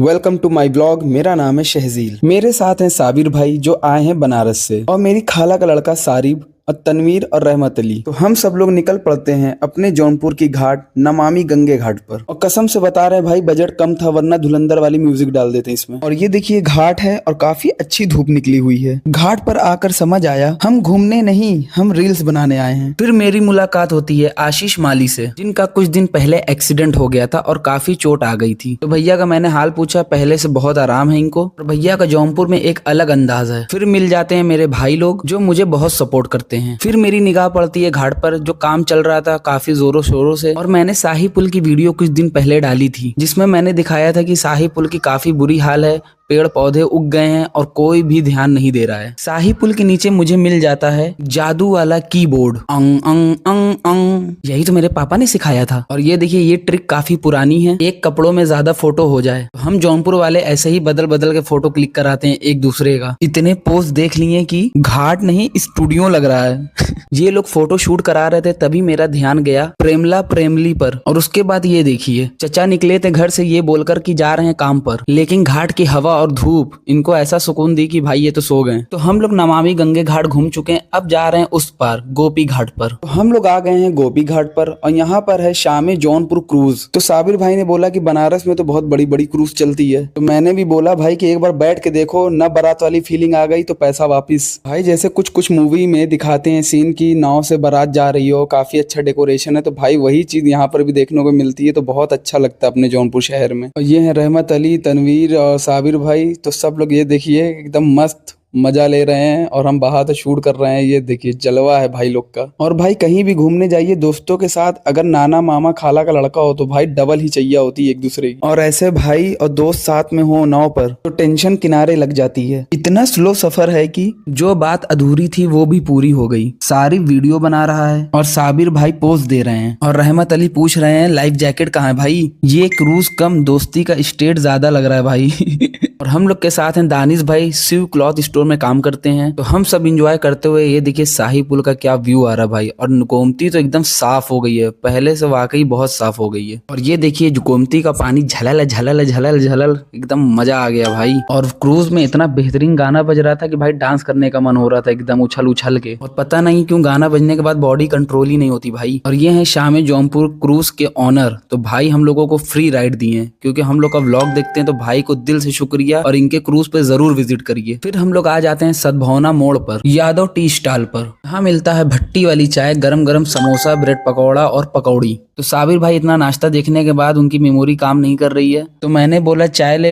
Welcome to my blog. मेरा नाम है शहजील। मेरे साथ हैं साबिर भाई जो आए हैं बनारस से, और मेरी खाला का लड़का सारिब और तनवीर और रहमत अली। तो हम सब लोग निकल पड़ते हैं अपने जौनपुर की घाट नमामि गंगे घाट पर। और कसम से बता रहे भाई, बजट कम था वरना धुरंधर वाली म्यूजिक डाल देते इसमें। और ये देखिए घाट है और काफी अच्छी धूप निकली हुई है। घाट पर आकर समझ आया हम घूमने नहीं, हम रील्स बनाने आए हैं। फिर मेरी मुलाकात होती है आशीष माली से, जिनका कुछ दिन पहले एक्सीडेंट हो गया था और काफी चोट आ गई थी। तो भैया का मैंने हाल पूछा, पहले से बहुत आराम है इनको। और भैया का जौनपुर में एक अलग अंदाज है। फिर मिल जाते हैं मेरे भाई लोग जो मुझे बहुत सपोर्ट करते हैं। फिर मेरी निगाह पड़ती है घाट पर जो काम चल रहा था काफी जोरों शोरों से। और मैंने शाही पुल की वीडियो कुछ दिन पहले डाली थी, जिसमें मैंने दिखाया था कि शाही पुल की काफी बुरी हाल है, पेड़ पौधे उग गए हैं और कोई भी ध्यान नहीं दे रहा है। शाही पुल के नीचे मुझे मिल जाता है जादू वाला कीबोर्ड। अंग अंग अंग अंग, यही तो मेरे पापा ने सिखाया था। और ये देखिए ये ट्रिक काफी पुरानी है, एक कपड़ों में ज्यादा फोटो हो जाए। तो हम जौनपुर वाले ऐसे ही बदल बदल के फोटो क्लिक कराते हैं एक दूसरे का। इतने पोज देख लिए कि घाट नहीं स्टूडियो लग रहा है। ये लोग फोटो शूट करा रहे थे, तभी मेरा ध्यान गया प्रेमला प्रेमली पर। और उसके बाद ये देखिए चचा निकले थे घर से ये बोलकर कि जा रहे हैं काम पर, लेकिन घाट की हवा और धूप इनको ऐसा सुकून दी कि भाई ये तो सो गए। तो हम लोग नमामि गंगे घाट घूम चुके हैं, अब जा रहे हैं उस पार गोपी घाट पर। तो हम लोग आ गए हैं गोपी घाट पर और यहाँ पर है शामे जौनपुर क्रूज। तो साबिर भाई ने बोला कि बनारस में तो बहुत बड़ी बड़ी क्रूज चलती है। तो मैंने भी बोला भाई कि एक बार बैठ के देखो ना, बारात वाली फीलिंग आ गई तो पैसा वापिस। भाई जैसे कुछ कुछ मूवी में दिखाते हैं सीन की नाव से बारात जा रही हो, काफी अच्छा डेकोरेशन है, तो भाई वही चीज यहाँ पर भी देखने को मिलती है। तो बहुत अच्छा लगता है अपने जौनपुर शहर में। और ये है रहमत अली, तनवीर और साबिर भाई। तो सब लोग ये देखिए एकदम मस्त मजा ले रहे हैं और हम बाहर तो शूट कर रहे हैं। ये देखिए जलवा है भाई लोग का। और भाई कहीं भी घूमने जाइए दोस्तों के साथ, अगर नाना मामा खाला का लड़का हो तो भाई डबल ही चाहिए होती है एक दूसरे की। और ऐसे भाई और दोस्त साथ में हो नाव पर तो टेंशन किनारे लग जाती है। इतना स्लो सफर है कि जो बात अधूरी थी वो भी पूरी हो गई। सारी वीडियो बना रहा है और साबिर भाई पोज दे रहे हैं और रहमत अली पूछ रहे हैं लाइफ जैकेट कहाँ है भाई। ये क्रूज कम दोस्ती का स्टेट ज्यादा लग रहा है भाई। और हम लोग के साथ हैं दानिश भाई, शिव क्लॉथ स्टोर में काम करते हैं। तो हम सब एंजॉय करते हुए ये देखिए शाही पुल का क्या व्यू आ रहा है भाई। और गोमती तो एकदम साफ हो गई है, पहले से वाकई बहुत साफ हो गई है। और ये देखिए गोमती का पानी झलल झलल झलल झलल, एकदम मजा आ गया भाई। और क्रूज में इतना बेहतरीन गाना बज रहा था कि भाई डांस करने का मन हो रहा था एकदम उछल उछल के। और पता नहीं क्यों गाना बजने के बाद बॉडी कंट्रोल ही नहीं होती भाई। और ये है शामे जौनपुर क्रूज के ऑनर। तो भाई हम लोगों को फ्री राइड दिए हैं क्योंकि हम लोग का व्लॉग देखते हैं, तो भाई को दिल से शुक्रिया और इनके क्रूज पे जरूर विजिट करिए। फिर हम लोग आ जाते हैं सद्भावना मोड़ पर यादव टी स्टॉल पर। यहाँ मिलता है भट्टी वाली चाय, गरम गरम समोसा, ब्रेड पकौड़ा और पकौड़ी। तो साबिर भाई इतना नाश्ता देखने के बाद उनकी मेमोरी काम नहीं कर रही है, तो मैंने बोला चाय ले